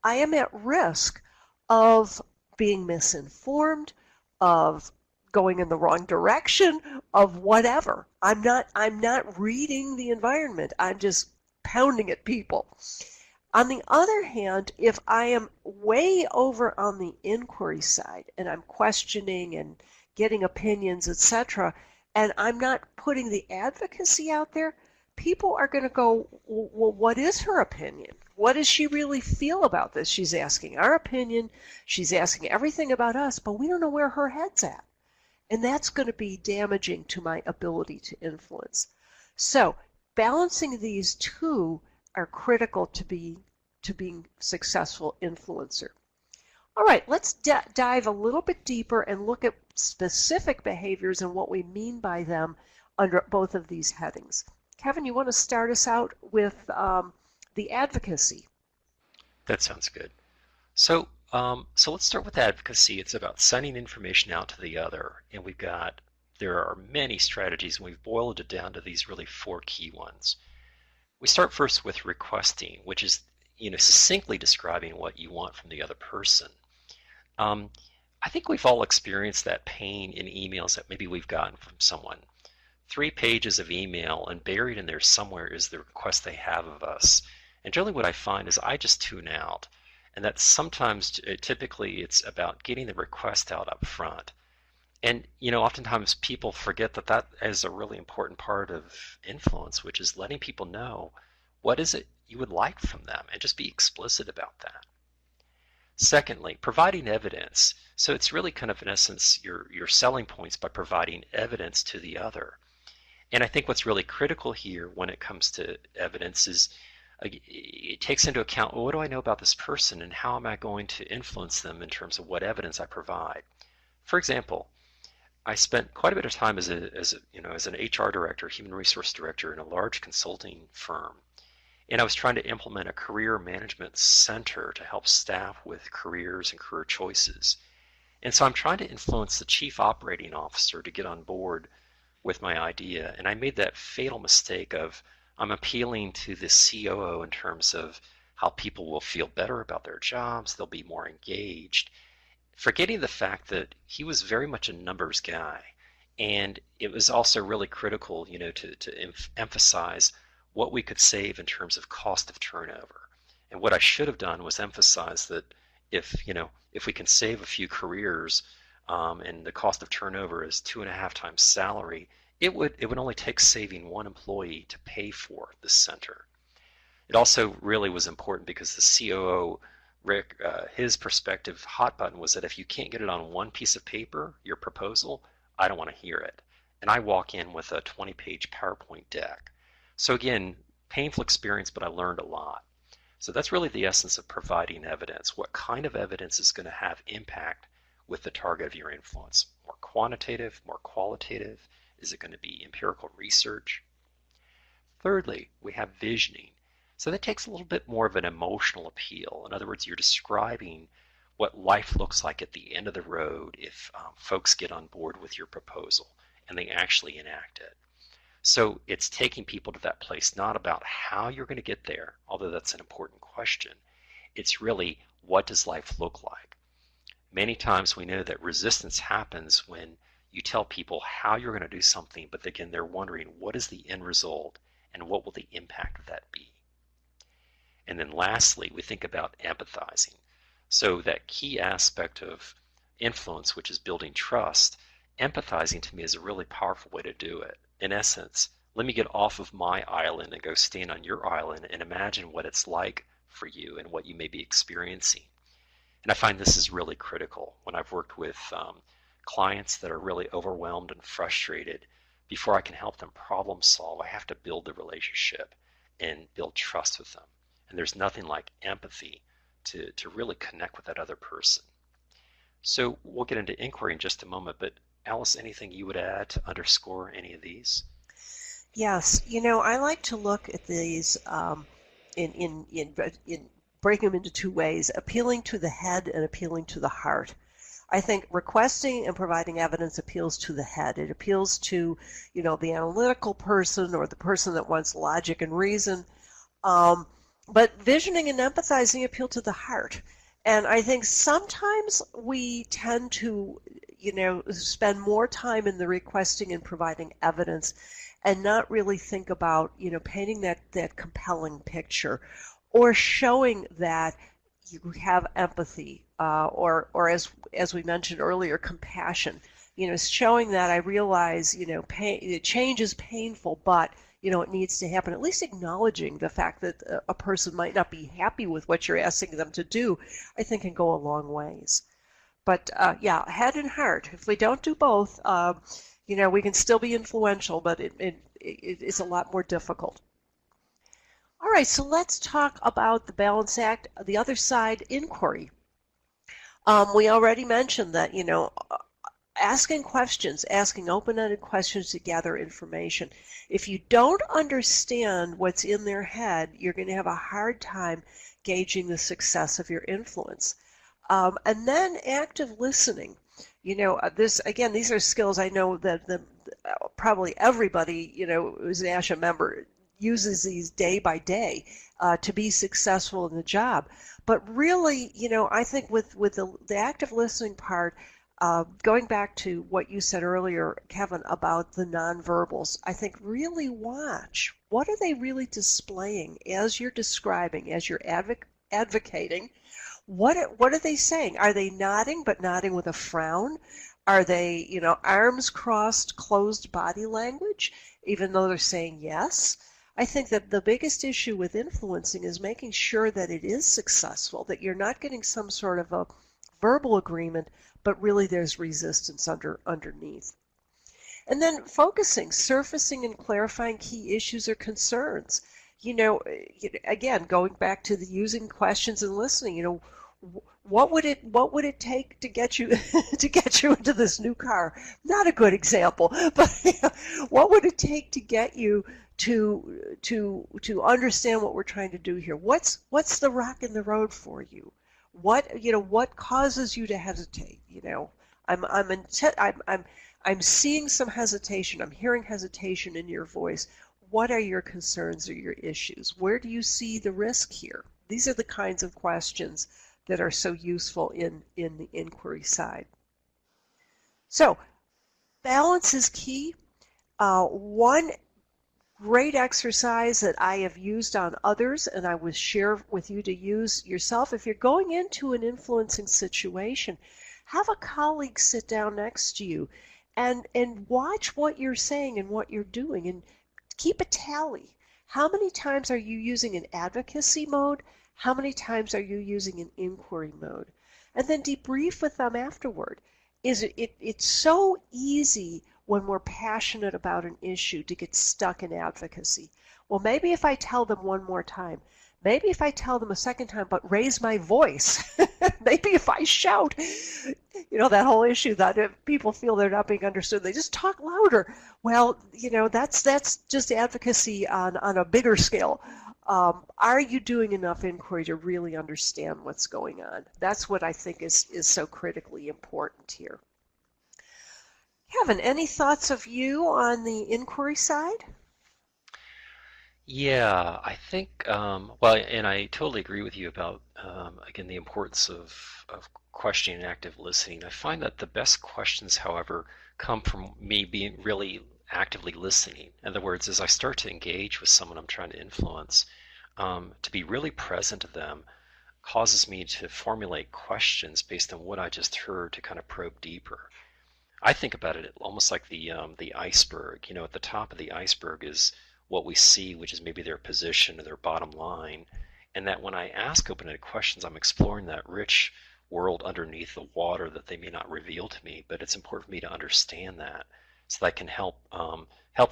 Speaker 3: I am at risk of being misinformed, of going in the wrong direction, of whatever. I'm not reading the environment. I'm just pounding at people. On the other hand, if I am way over on the inquiry side and I'm questioning and getting opinions, etc., and I'm not putting the advocacy out there, people are going to go, well, what is her opinion? What does she really feel about this? She's asking our opinion. She's asking everything about us, but we don't know where her head's at. And that's going to be damaging to my ability to influence. So balancing these two are critical to being successful influencer. All right, let's dive a little bit deeper and look at specific behaviors and what we mean by them under both of these headings. Kevin, you want to start us out with the advocacy?
Speaker 2: That sounds good. So, let's start with advocacy. It's about sending information out to the other, and there are many strategies, and we've boiled it down to these really 4 key ones. We start first with requesting, which is, succinctly describing what you want from the other person. I think we've all experienced that pain in emails that maybe we've gotten from someone. 3 pages of email, and buried in there somewhere is the request they have of us. And generally what I find is I just tune out. And that sometimes, typically, it's about getting the request out up front. And, oftentimes people forget that that is a really important part of influence, which is letting people know what is it you would like from them, and just be explicit about that. Secondly, providing evidence. So it's really kind of, in essence, your selling points by providing evidence to the other. And I think what's really critical here when it comes to evidence is it takes into account, well, what do I know about this person, and how am I going to influence them in terms of what evidence I provide? For example, I spent quite a bit of time as an HR director, human resource director in a large consulting firm. And I was trying to implement a career management center to help staff with careers and career choices. And so I'm trying to influence the chief operating officer to get on board with my idea. And I made that fatal mistake of I'm appealing to the COO in terms of how people will feel better about their jobs, they'll be more engaged, forgetting the fact that he was very much a numbers guy. And it was also really critical, to emphasize what we could save in terms of cost of turnover. And what I should have done was emphasize that if we can save a few careers, and the cost of turnover is 2.5 times salary, it would only take saving 1 employee to pay for the center. It also really was important because the COO, Rick, his perspective hot button was that if you can't get it on 1 piece of paper, your proposal, I don't want to hear it. And I walk in with a 20-page PowerPoint deck. So again, painful experience, but I learned a lot. So that's really the essence of providing evidence. What kind of evidence is going to have impact with the target of your influence? More quantitative, more qualitative? Is it going to be empirical research? Thirdly, we have visioning. So that takes a little bit more of an emotional appeal. In other words, you're describing what life looks like at the end of the road if folks get on board with your proposal and they actually enact it. So it's taking people to that place, not about how you're going to get there, although that's an important question. It's really, what does life look like? Many times we know that resistance happens when you tell people how you're going to do something, but again, they're wondering, what is the end result and what will the impact of that be? And then lastly, we think about empathizing. So that key aspect of influence, which is building trust, empathizing to me is a really powerful way to do it. In essence, let me get off of my island and go stand on your island and imagine what it's like for you and what you may be experiencing. And I find this is really critical when I've worked with clients that are really overwhelmed and frustrated. Before I can help them problem solve, I have to build the relationship and build trust with them. And there's nothing like empathy to really connect with that other person. So we'll get into inquiry in just a moment, but Alice, anything you would add to underscore any of these?
Speaker 3: Yes, I like to look at these in breaking them into 2 ways, appealing to the head and appealing to the heart. I think requesting and providing evidence appeals to the head. It appeals to, the analytical person or the person that wants logic and reason. But visioning and empathizing appeal to the heart. And I think sometimes we tend to, spend more time in the requesting and providing evidence and not really think about, painting that compelling picture or showing that you have empathy or as we mentioned earlier, compassion. showing that I realize, change is painful, but it needs to happen. At least acknowledging the fact that a person might not be happy with what you're asking them to do, I think can go a long ways. But yeah, head and heart. If we don't do both, we can still be influential, but it's a lot more difficult. All right, so let's talk about the Balance Act, the other side, inquiry. We already mentioned that, asking questions, asking open-ended questions to gather information. If you don't understand what's in their head, you're going to have a hard time gauging the success of your influence. And then active listening. These are skills I know that probably everybody, who's an ASHA member uses these day by day to be successful in the job. But really, I think with the active listening part, going back to what you said earlier, Kevin, about the nonverbals, I think really watch. What are they really displaying as you're describing, as you're advocating? What are they saying? Are they nodding, but nodding with a frown? Are they, arms crossed, closed body language, even though they're saying yes? I think that the biggest issue with influencing is making sure that it is successful, that you're not getting some sort of a verbal agreement, but really there's resistance underneath. And then focusing, surfacing and clarifying key issues or concerns. Again, going back to the using questions and listening, what would it take to get you to get you into this new car? Not a good example, but what would it take to get you to understand what we're trying to do here? What's the rock in the road for you? What causes you to hesitate? I'm seeing some hesitation. I'm hearing hesitation in your voice. What are your concerns or your issues? Where do you see the risk here? These are the kinds of questions that are so useful in the inquiry side. So, balance is key. One great exercise that I have used on others, and I would share with you to use yourself, if you're going into an influencing situation, have a colleague sit down next to you and watch what you're saying and what you're doing, and keep a tally. How many times are you using an advocacy mode? How many times are you using an inquiry mode? And then debrief with them afterward. It's so easy when we're passionate about an issue to get stuck in advocacy. Well, maybe if I tell them one more time, maybe if I tell them a second time, but raise my voice, maybe if I shout, that whole issue that if people feel they're not being understood, they just talk louder. Well, that's just advocacy on a bigger scale. Are you doing enough inquiry to really understand what's going on? That's what I think is so critically important here. Kevin, any thoughts of you on the inquiry side?
Speaker 2: Yeah, I think, and I totally agree with you about, again, the importance of questioning and active listening. I find that the best questions, however, come from me being really actively listening. In other words, as I start to engage with someone I'm trying to influence, to be really present to them causes me to formulate questions based on what I just heard to kind of probe deeper. I think about it almost like the iceberg. At the top of the iceberg is what we see, which is maybe their position or their bottom line. And that when I ask open-ended questions, I'm exploring that rich world underneath the water that they may not reveal to me. But it's important for me to understand that, so that I can help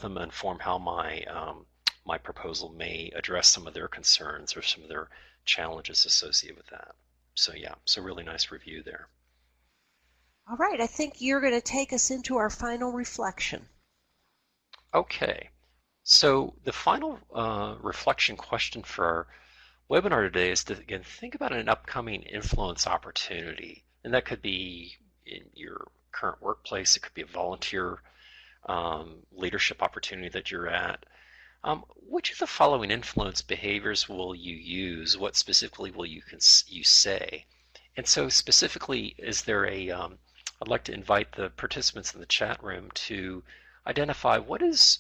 Speaker 2: them inform how my proposal may address some of their concerns or some of their challenges associated with that. So yeah, so really nice review there.
Speaker 3: All right, I think you're going to take us into our final reflection.
Speaker 2: Okay, so the final reflection question for our webinar today is to, again, think about an upcoming influence opportunity. And that could be in your current workplace, it could be a volunteer leadership opportunity that you're at. Which of the following influence behaviors will you use? What specifically will you say? And so specifically, is there I'd like to invite the participants in the chat room to identify what is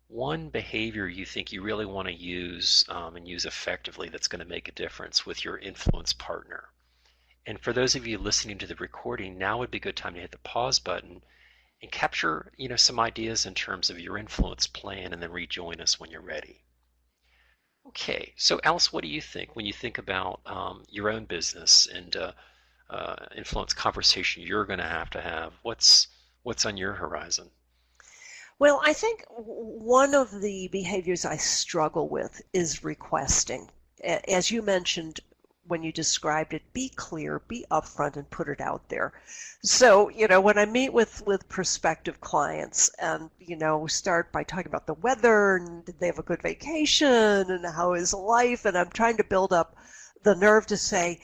Speaker 2: one behavior you think you really want to use and use effectively that's going to make a difference with your influence partner. And for those of you listening to the recording, now would be a good time to hit the pause button and capture, some ideas in terms of your influence plan, and then rejoin us when you're ready. Okay, so Alice, what do you think when you think about your own business and influence conversation you're going to have? What's on your horizon?
Speaker 3: Well, I think one of the behaviors I struggle with is requesting. As you mentioned when you described it, be clear, be upfront, and put it out there. So, when I meet with prospective clients and, start by talking about the weather and did they have a good vacation and how is life, and I'm trying to build up the nerve to say,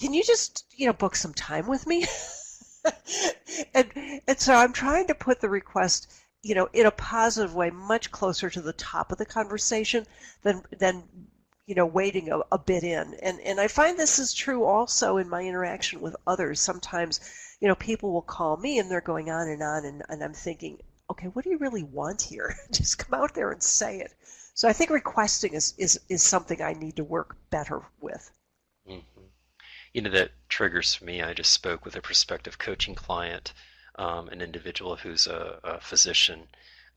Speaker 3: can you just, book some time with me? and so I'm trying to put the request, in a positive way, much closer to the top of the conversation than waiting a bit in. And I find this is true also in my interaction with others. Sometimes, people will call me and they're going on, and I'm thinking, okay, what do you really want here? Just come out there and say it. So I think requesting is something I need to work better with.
Speaker 2: Mm-hmm. That triggers for me. I just spoke with a prospective coaching client, an individual who's a physician,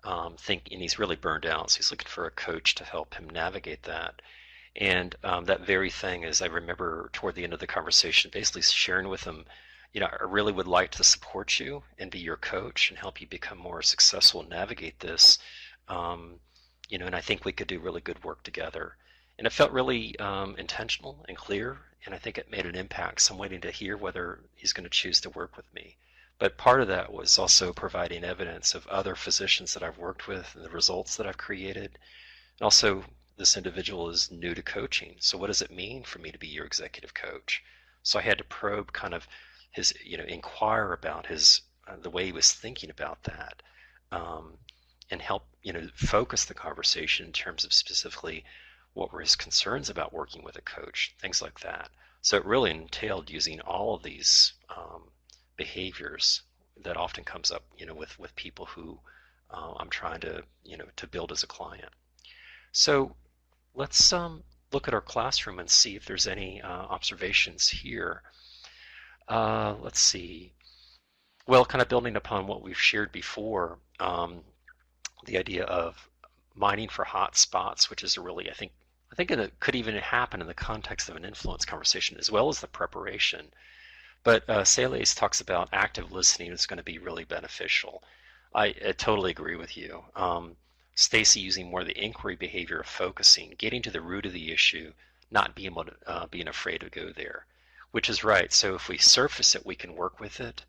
Speaker 2: and he's really burned out, so he's looking for a coach to help him navigate that. And that very thing is, I remember toward the end of the conversation basically sharing with him, I really would like to support you and be your coach and help you become more successful and navigate this, and I think we could do really good work together. And it felt really intentional and clear, and I think it made an impact. So I'm waiting to hear whether he's going to choose to work with me. But part of that was also providing evidence of other physicians that I've worked with and the results that I've created. And also, this individual is new to coaching. So what does it mean for me to be your executive coach? So I had to probe kind of his, inquire about his, the way he was thinking about that, and help, focus the conversation in terms of specifically what were his concerns about working with a coach, things like that. So it really entailed using all of these behaviors that often comes up, with people who I'm trying to, to build as a client. So let's look at our classroom and see if there's any observations here. Let's see. Well, kind of building upon what we've shared before, the idea of mining for hot spots, which is really, I think it could even happen in the context of an influence conversation as well as the preparation. But Sales talks about active listening is going to be really beneficial. I totally agree with you. Stacy using more of the inquiry behavior of focusing, getting to the root of the issue, not being able to, being afraid to go there, which is right. So if we surface it, we can work with it.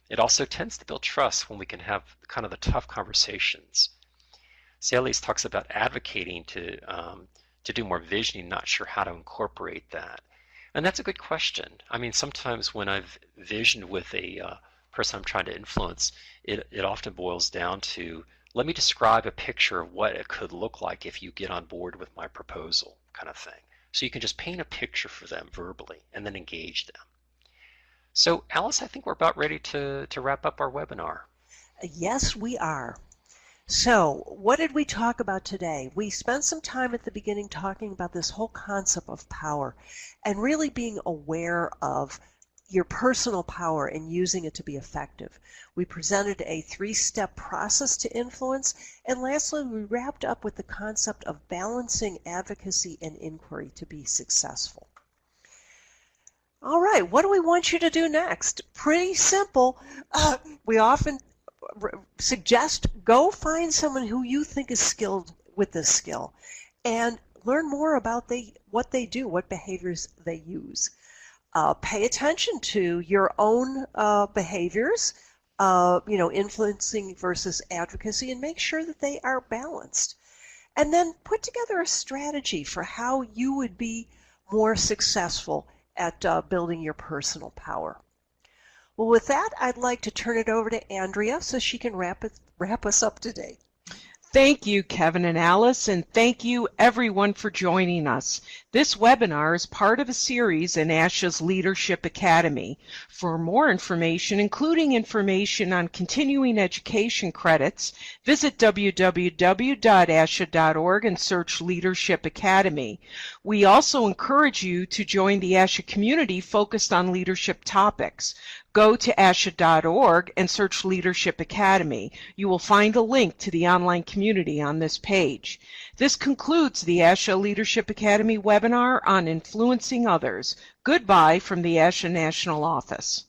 Speaker 2: It also tends to build trust when we can have kind of the tough conversations. Sales talks about advocating to do more visioning, not sure how to incorporate that. And that's a good question. I mean, sometimes when I've visioned with a person I'm trying to influence, it often boils down to, let me describe a picture of what it could look like if you get on board with my proposal, kind of thing. So you can just paint a picture for them verbally and then engage them. So Alice, I think we're about ready to wrap up our webinar.
Speaker 3: Yes, we are. So what did we talk about today? We spent some time at the beginning talking about this whole concept of power and really being aware of your personal power and using it to be effective. We presented a 3-step process to influence, and lastly, we wrapped up with the concept of balancing advocacy and inquiry to be successful. All right, what do we want you to do next? Pretty simple. We often suggest go find someone who you think is skilled with this skill and learn more about what they do, what behaviors they use. Pay attention to your own behaviors, influencing versus advocacy, and make sure that they are balanced. And then put together a strategy for how you would be more successful at building your personal power. Well, with that, I'd like to turn it over to Andrea so she can wrap us up today.
Speaker 1: Thank you, Kevin and Alice, and thank you everyone for joining us. This webinar is part of a series in ASHA's Leadership Academy. For more information, including information on continuing education credits, visit www.asha.org and search Leadership Academy. We also encourage you to join the ASHA community focused on leadership topics. Go to ASHA.org and search Leadership Academy. You will find a link to the online community on this page. This concludes the ASHA Leadership Academy webinar on influencing others. Goodbye from the ASHA National Office.